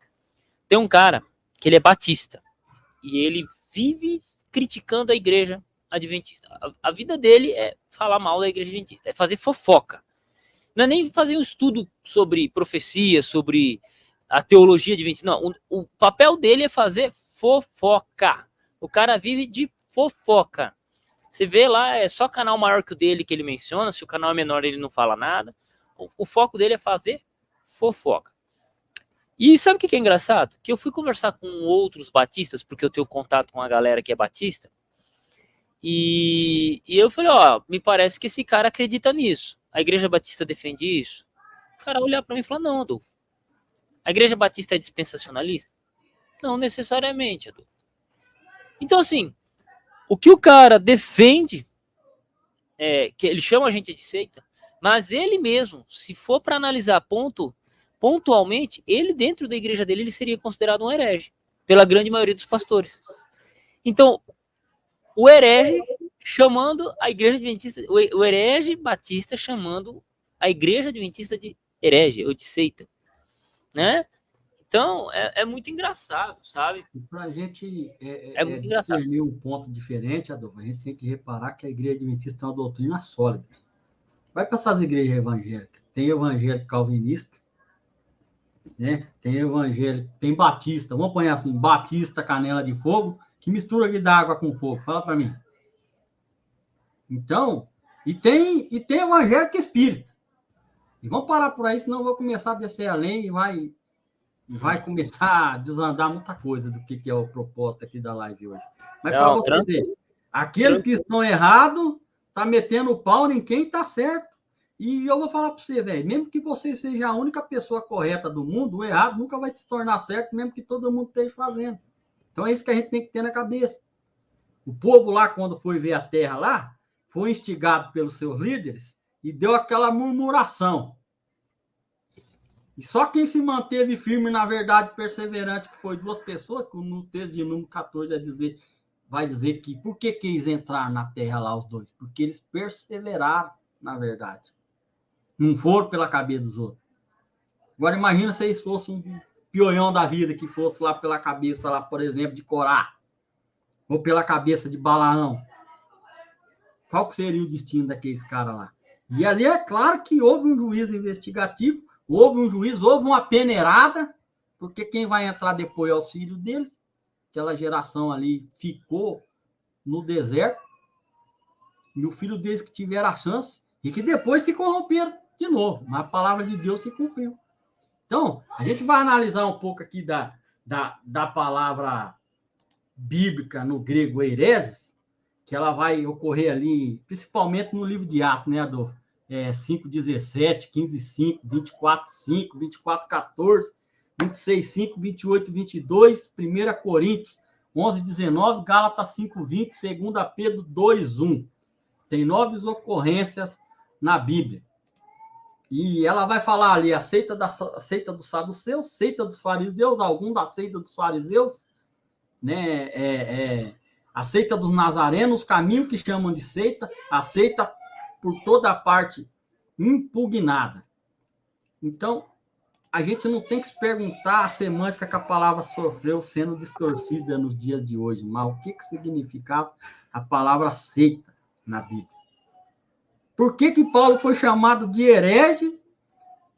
Tem um cara que ele é batista. E ele vive criticando a igreja adventista. A vida dele é falar mal da igreja adventista. É fazer fofoca. Não é nem fazer um estudo sobre profecia, sobre a teologia adventista. Não, o papel dele é fazer fofoca. O cara vive de fofoca. Você vê lá, é só canal maior que o dele que ele menciona. Se o canal é menor, ele não fala nada. O foco dele é fazer fofoca. E sabe o que é engraçado? Que eu fui conversar com outros batistas, porque eu tenho contato com a galera que é batista, e eu falei, ó, me parece que esse cara acredita nisso. A Igreja Batista defende isso? O cara olhar para mim e falar, não, Adolfo. A Igreja Batista é dispensacionalista? Não necessariamente, Adolfo. Então, assim, o que o cara defende, que ele chama a gente de seita, mas ele mesmo, se for para analisar pontualmente, ele dentro da igreja dele, ele seria considerado um herege, pela grande maioria dos pastores. Então, o herege chamando a igreja adventista, o herege batista chamando a igreja adventista de herege ou de seita, né? Então, é muito engraçado, sabe? Para a gente muito engraçado. discernir um ponto diferente, Adolfo, a gente tem que reparar que a igreja adventista é uma doutrina sólida. Vai para essas igrejas evangélicas. Tem evangélico calvinista, né? Tem evangélico, tem batista, vamos pôr assim, batista canela de fogo, que mistura aqui d'água com fogo. Fala para mim. Então, e tem evangélico espírita. E vamos parar por aí, senão eu vou começar a descer além e vai começar a desandar muita coisa do que é o propósito aqui da live hoje. Mas para você ver, aqueles que estão errados, tá metendo o pau em quem tá certo. E eu vou falar para você, velho, mesmo que você seja a única pessoa correta do mundo, o errado nunca vai se tornar certo, mesmo que todo mundo esteja fazendo. Então é isso que a gente tem que ter na cabeça. O povo lá, quando foi ver a terra lá, foi instigado pelos seus líderes e deu aquela murmuração. E só quem se manteve firme, na verdade, perseverante, que foi 2 pessoas, que no texto de número 14 vai dizer que por que quis entrar na terra lá os 2? Porque eles perseveraram, na verdade. Não foram pela cabeça dos outros. Agora imagina se eles fossem um pioião da vida, que fosse lá pela cabeça, lá, por exemplo, de Corá, ou pela cabeça de Balaão. Qual que seria o destino daqueles caras lá? E ali é claro que houve um juízo investigativo, houve uma peneirada, porque quem vai entrar depois é os filhos deles. Aquela geração ali ficou no deserto, e o filho deles que tiveram a chance, e que depois se corromperam de novo, mas a palavra de Deus se cumpriu. Então, a gente vai analisar um pouco aqui da palavra bíblica no grego hereses, que ela vai ocorrer ali, principalmente no livro de Atos, né, Adolfo? 5:17, 15:5, 24:5, 24:14, 26:5, 28:22, 1 Coríntios 11:19, Gálatas 5:20, 2 Pedro 2:1. Tem 9 ocorrências na Bíblia. E ela vai falar ali a seita dos saduceus, seita dos fariseus, algum da seita dos fariseus, né? A seita dos nazarenos, caminho que chamam de seita, a seita por toda parte impugnada. Então, a gente não tem que se perguntar a semântica que a palavra sofreu sendo distorcida nos dias de hoje, mas o que significava a palavra seita na Bíblia. Por que Paulo foi chamado de herege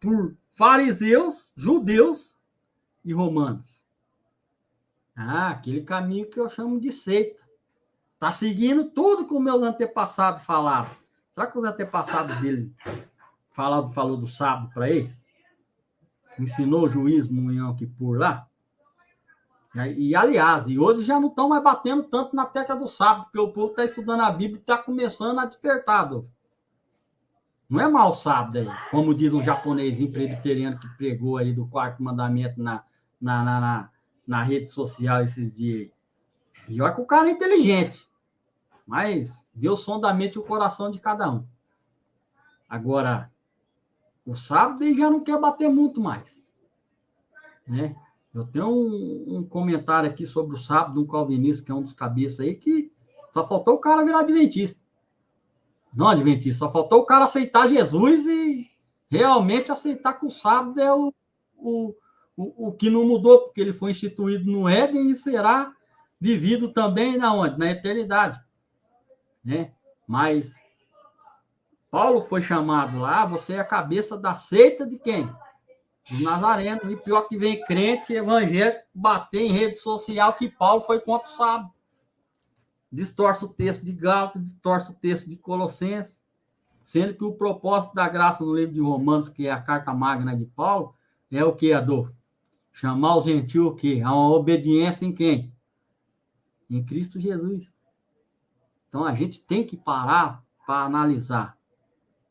por fariseus, judeus e romanos? Aquele caminho que eu chamo de seita. Está seguindo tudo que os meus antepassados falaram. Será que os antepassados dele falou do sábado para eles? Ensinou o juízo no Yom Kippur lá? E, aliás, hoje já não estão mais batendo tanto na tecla do sábado, porque o povo está estudando a Bíblia e está começando a despertar, Adolfo. Não é mau sábado aí, como diz um japonesinho presbiteriano que pregou aí do 4º mandamento na rede social esses dias. E olha que o cara é inteligente, mas Deus sonda a mente e o coração de cada um. Agora, o sábado ele já não quer bater muito mais, né? Eu tenho um comentário aqui sobre o sábado, um calvinista, que é um dos cabeças aí, que só faltou o cara virar adventista. Não adventista, só faltou o cara aceitar Jesus e realmente aceitar que o sábado é o que não mudou, porque ele foi instituído no Éden e será vivido também na onde? Na eternidade. Né? Mas Paulo foi chamado lá, você é a cabeça da seita de quem? Dos nazarenos. E pior que vem crente evangélico bater em rede social que Paulo foi contra o sábado. Distorce o texto de Gálatas, distorce o texto de Colossenses, sendo que o propósito da graça no livro de Romanos, que é a carta magna de Paulo, é o que, Adolfo? Chamar os gentios o quê? A uma obediência em quem? Em Cristo Jesus. Então a gente tem que parar para analisar,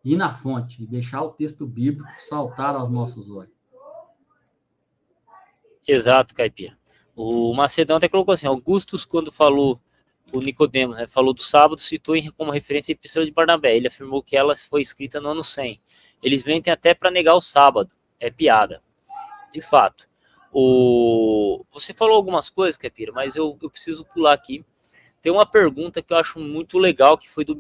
ir na fonte e deixar o texto bíblico saltar aos nossos olhos. Exato, Caipira. O Macedão até colocou assim, Augustus, quando falou, o Nicodemos, né, falou do sábado, citou como referência a Epístola de Barnabé. Ele afirmou que ela foi escrita no ano 100. Eles mentem até para negar o sábado. É piada. De fato. Você falou algumas coisas, Caipira, mas eu preciso pular aqui. Tem uma pergunta que eu acho muito legal, que foi do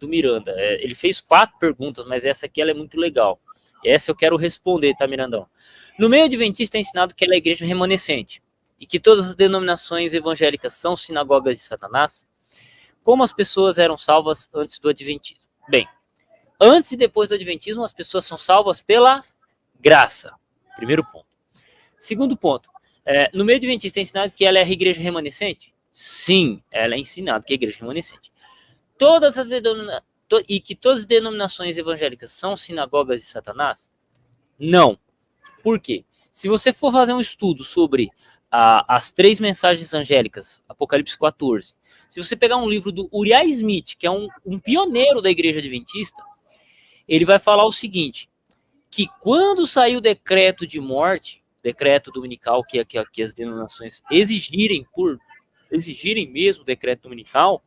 Miranda. Ele fez 4 perguntas, mas essa aqui ela é muito legal. Essa eu quero responder, tá, Mirandão? No meio adventista é ensinado que ela é a igreja remanescente e que todas as denominações evangélicas são sinagogas de Satanás. Como as pessoas eram salvas antes do adventismo? Bem, antes e depois do adventismo, as pessoas são salvas pela graça. Primeiro ponto. Segundo ponto, no meio adventista é ensinado que ela é a igreja remanescente? Sim, ela é ensinada que é a igreja remanescente. E que todas as denominações evangélicas são sinagogas de Satanás? Não. Por quê? Se você for fazer um estudo sobre as 3 mensagens angélicas, Apocalipse 14, se você pegar um livro do Uriah Smith, que é um pioneiro da igreja adventista, ele vai falar o seguinte, que quando saiu o decreto de morte, decreto dominical, que as denominações exigirem mesmo o decreto dominical,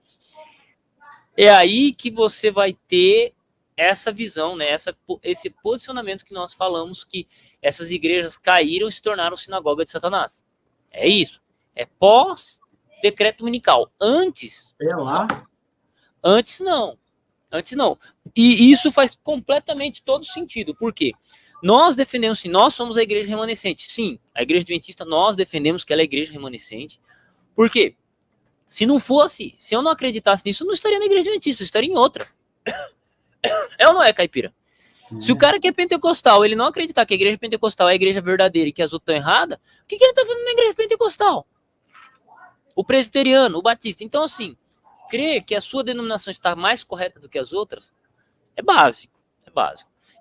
é aí que você vai ter essa visão, né, esse posicionamento que nós falamos, que essas igrejas caíram e se tornaram sinagoga de Satanás. É isso. É pós-decreto dominical. Antes não. E isso faz completamente todo sentido. Por quê? Nós defendemos, sim, nós somos a igreja remanescente. Sim, a igreja adventista, nós defendemos que ela é a igreja remanescente. Por quê? Se não fosse, se eu não acreditasse nisso, eu não estaria na igreja adventista, eu estaria em outra. É ou não é, Caipira? Se o cara que é pentecostal, ele não acreditar que a igreja pentecostal é a igreja verdadeira e que as outras estão erradas, o que ele está fazendo na igreja pentecostal? O presbiteriano, o batista. Então, assim, crer que a sua denominação está mais correta do que as outras é básico.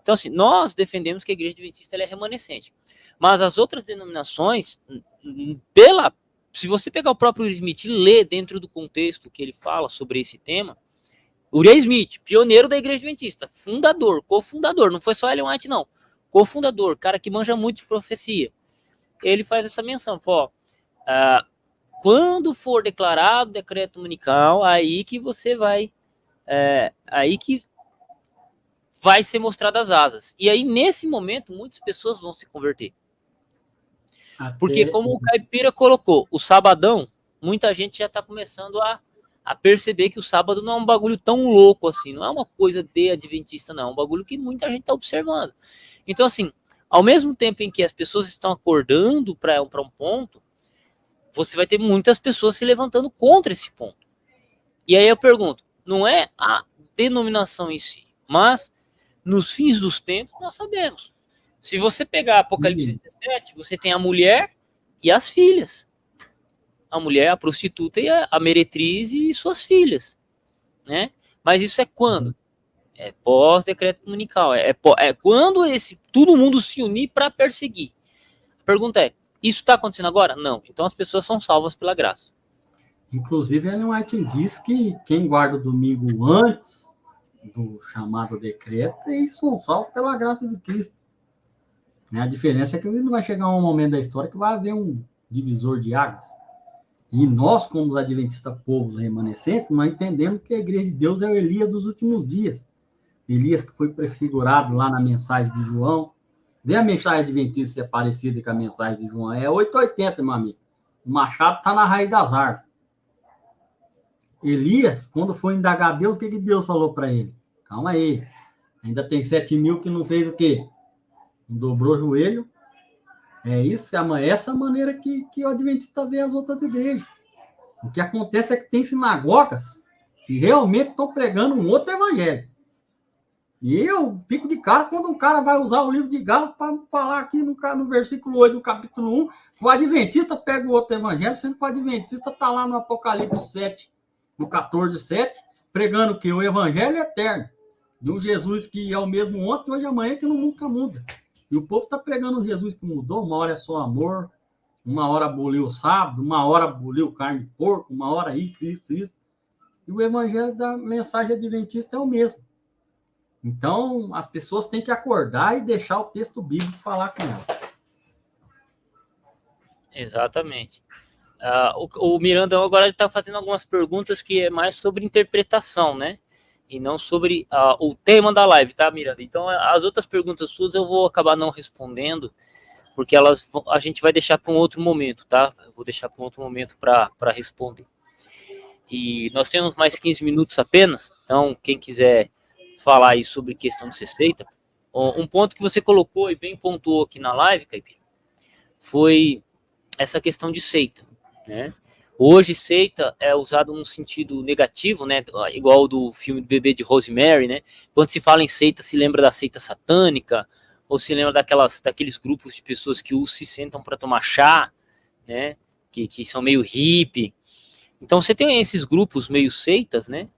Então, assim, nós defendemos que a igreja adventista ela é remanescente. Mas as outras denominações, se você pegar o próprio Smith e ler dentro do contexto que ele fala sobre esse tema, Uriah Smith, pioneiro da igreja adventista, fundador, cofundador, não foi só Ellen White, não. Cofundador, cara que manja muito de profecia. Ele faz essa menção, falou, quando for declarado o decreto dominical, aí que você vai, aí que vai ser mostradas as asas. E aí, nesse momento, muitas pessoas vão se converter. Porque, como o Caipira colocou, o sabadão, muita gente já está começando a perceber que o sábado não é um bagulho tão louco assim, não é uma coisa de adventista, não, é um bagulho que muita gente está observando. Então, assim, ao mesmo tempo em que as pessoas estão acordando para um ponto, você vai ter muitas pessoas se levantando contra esse ponto. E aí eu pergunto, não é a denominação em si, mas nos fins dos tempos nós sabemos. Se você pegar Apocalipse 17, você tem a mulher e as filhas. A mulher, a prostituta e a meretriz e suas filhas, né? Mas isso é quando? É pós-decreto dominical. É quando todo mundo se unir para perseguir. A pergunta é, isso está acontecendo agora? Não. Então as pessoas são salvas pela graça. Inclusive, Ellen White diz que quem guarda o domingo antes do chamado decreto, eles são salvos pela graça de Cristo. A diferença é que não vai chegar um momento da história que vai haver um divisor de águas. E nós, como os adventistas povos remanescentes, nós entendemos que a igreja de Deus é o Elias dos últimos dias. Elias que foi prefigurado lá na mensagem de João. Vê a mensagem adventista ser parecida com a mensagem de João. É 880, meu amigo. O machado está na raiz das árvores. Elias, quando foi indagar Deus, o que Deus falou para ele? Calma aí. Ainda tem 7.000 que não fez o quê? Não dobrou o joelho. É isso, é essa maneira que o adventista vê as outras igrejas. O que acontece é que tem sinagogas que realmente estão pregando um outro evangelho. E eu fico de cara quando um cara vai usar o livro de Gálatas para falar aqui no versículo 8 do capítulo 1, o adventista pega o outro evangelho, sendo que o adventista está lá no Apocalipse 7, no 14:7, pregando que o evangelho é eterno, de um Jesus que é o mesmo ontem, hoje e amanhã, que nunca muda. E o povo está pregando um Jesus que mudou, uma hora é só amor, uma hora aboliu o sábado, uma hora aboliu carne de porco, uma hora isso. E o evangelho da mensagem adventista é o mesmo. Então, as pessoas têm que acordar e deixar o texto bíblico falar com elas. Exatamente. O Mirandão agora está fazendo algumas perguntas que é mais sobre interpretação, né? E não sobre o tema da live, tá, Miranda? Então, as outras perguntas suas eu vou acabar não respondendo, porque a gente vai deixar para um outro momento, tá? Eu vou deixar para um outro momento para responder. E nós temos mais 15 minutos apenas, então quem quiser falar aí sobre questão de seita, um ponto que você colocou e bem pontuou aqui na live, Caipira, foi essa questão de seita, né? Hoje seita é usado num sentido negativo, né? Igual do filme do Bebê de Rosemary, né? Quando se fala em seita, se lembra da seita satânica, ou se lembra daqueles grupos de pessoas que se sentam para tomar chá, né? Que são meio hippie. Então você tem esses grupos meio seitas, né?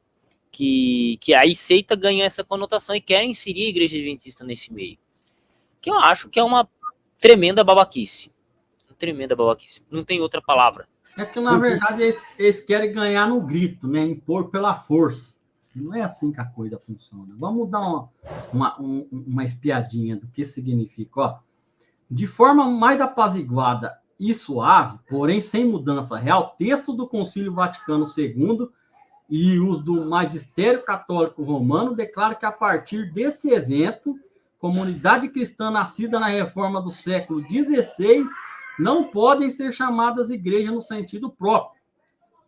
Que aí seita ganha essa conotação e quer inserir a igreja adventista nesse meio. Que eu acho que é uma tremenda babaquice. Não tem outra palavra. É que, na verdade, eles querem ganhar no grito, né? Impor pela força. Não é assim que a coisa funciona. Vamos dar uma espiadinha do que significa. Ó, de forma mais apaziguada e suave, porém sem mudança real, texto do Concílio Vaticano II e os do Magistério Católico Romano declara que a partir desse evento, comunidade cristã nascida na reforma do século XVI não podem ser chamadas igreja no sentido próprio.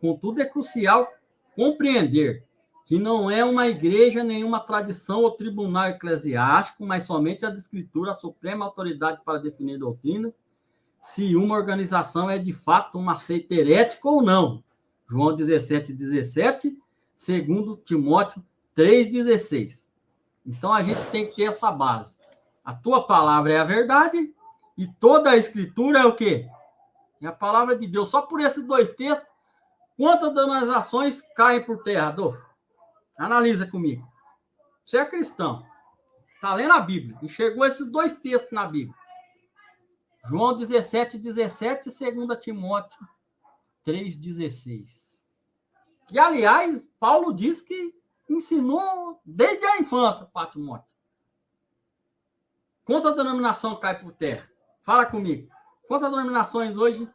Contudo, é crucial compreender que não é uma igreja, nenhuma tradição ou tribunal eclesiástico, mas somente a Escritura, a suprema autoridade para definir doutrinas, se uma organização é de fato uma seita herética ou não. João 17:17, segundo Timóteo 3:16. Então, a gente tem que ter essa base. A tua palavra é a verdade e toda a Escritura é o quê? É a palavra de Deus. Só por esses dois textos, quantas denominações caem por terra, Adolfo? Analisa comigo. Você é cristão. Está lendo a Bíblia. Enxergou esses dois textos na Bíblia. João 17:17 e 2 Timóteo 3:16. Que, aliás, Paulo diz que ensinou desde a infância para Timóteo. Quantas denominações cai por terra? Fala comigo. Quantas denominações hoje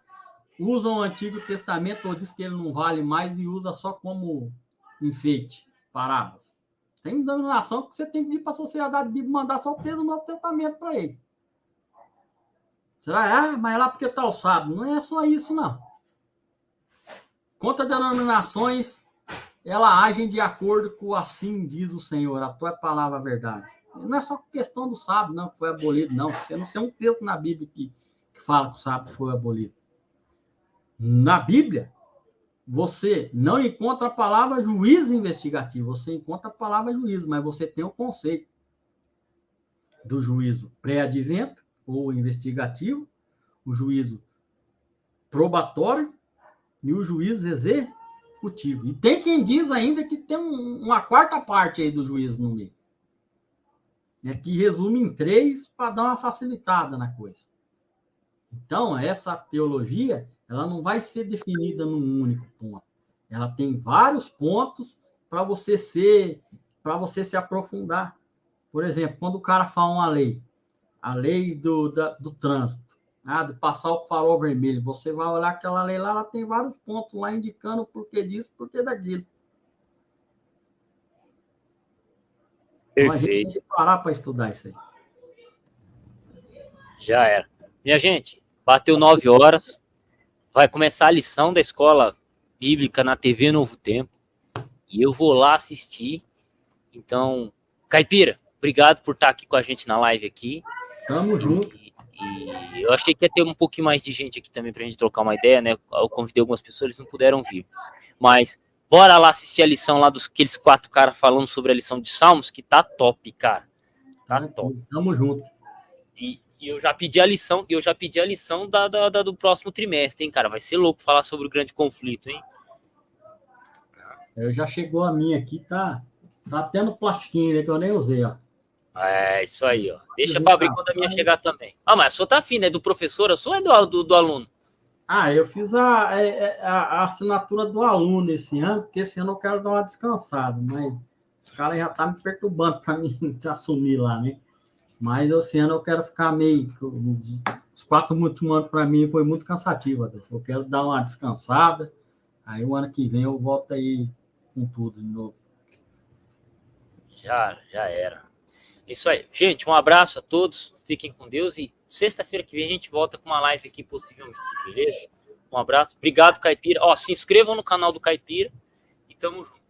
usam o Antigo Testamento ou diz que ele não vale mais e usa só como enfeite, parábolas? Tem denominação que você tem que ir para a Sociedade Bíblica mandar só o texto do Novo Testamento para eles. Será? Mas é lá porque está o sábado. Não é só isso, não. Quantas denominações ela agem de acordo com assim diz o Senhor, a tua palavra é a verdade. Não é só questão do sábado, não, que foi abolido, não. Você não tem um texto na Bíblia que fala que o sábado foi abolido. Na Bíblia, você não encontra a palavra juízo investigativo, você encontra a palavra juízo, mas você tem o conceito do juízo pré-advento, ou investigativo, o juízo probatório e o juízo executivo. E tem quem diz ainda que tem uma quarta parte aí do juízo no meio. Que resume em 3 para dar uma facilitada na coisa. Então, essa teologia, ela não vai ser definida num único ponto. Ela tem vários pontos para você se aprofundar. Por exemplo, quando o cara fala uma lei, a lei do trânsito, de passar o farol vermelho, você vai olhar aquela lei lá, ela tem vários pontos lá indicando o porquê disso, o porquê daquilo. Então, a gente tem que parar para estudar isso aí. Já era. Minha gente, bateu 9 horas, vai começar a lição da escola bíblica na TV Novo Tempo, e eu vou lá assistir. Então, Caipira, obrigado por estar aqui com a gente na live aqui. Tamo junto. E eu achei que ia ter um pouquinho mais de gente aqui também pra gente trocar uma ideia, né? Eu convidei algumas pessoas, eles não puderam vir. Mas bora lá assistir a lição lá dos aqueles 4 caras falando sobre a lição de Salmos, que tá top, cara. Tá top. Tamo junto. E eu já pedi a lição, do próximo trimestre, hein, cara? Vai ser louco falar sobre o grande conflito, hein? Já chegou a minha aqui, tá até no plastiquinho, né, que eu nem usei, ó. É, isso aí, ó. Deixa pra abrir quando a minha chegar também. Ah, mas a sua tá fina, é do professor, a sua é do aluno? Eu fiz a assinatura do aluno esse ano, porque esse ano eu quero dar uma descansada, mas os caras já estão me perturbando para mim assumir lá, né? Mas esse ano eu quero ficar meio... Os 4 últimos anos para mim foi muito cansativo, eu quero dar uma descansada, aí o ano que vem eu volto aí com tudo de novo. Já era. Isso aí. Gente, um abraço a todos. Fiquem com Deus e sexta-feira que vem a gente volta com uma live aqui, possivelmente, beleza? Um abraço. Obrigado, Caipira. Ó, se inscrevam no canal do Caipira e tamo junto.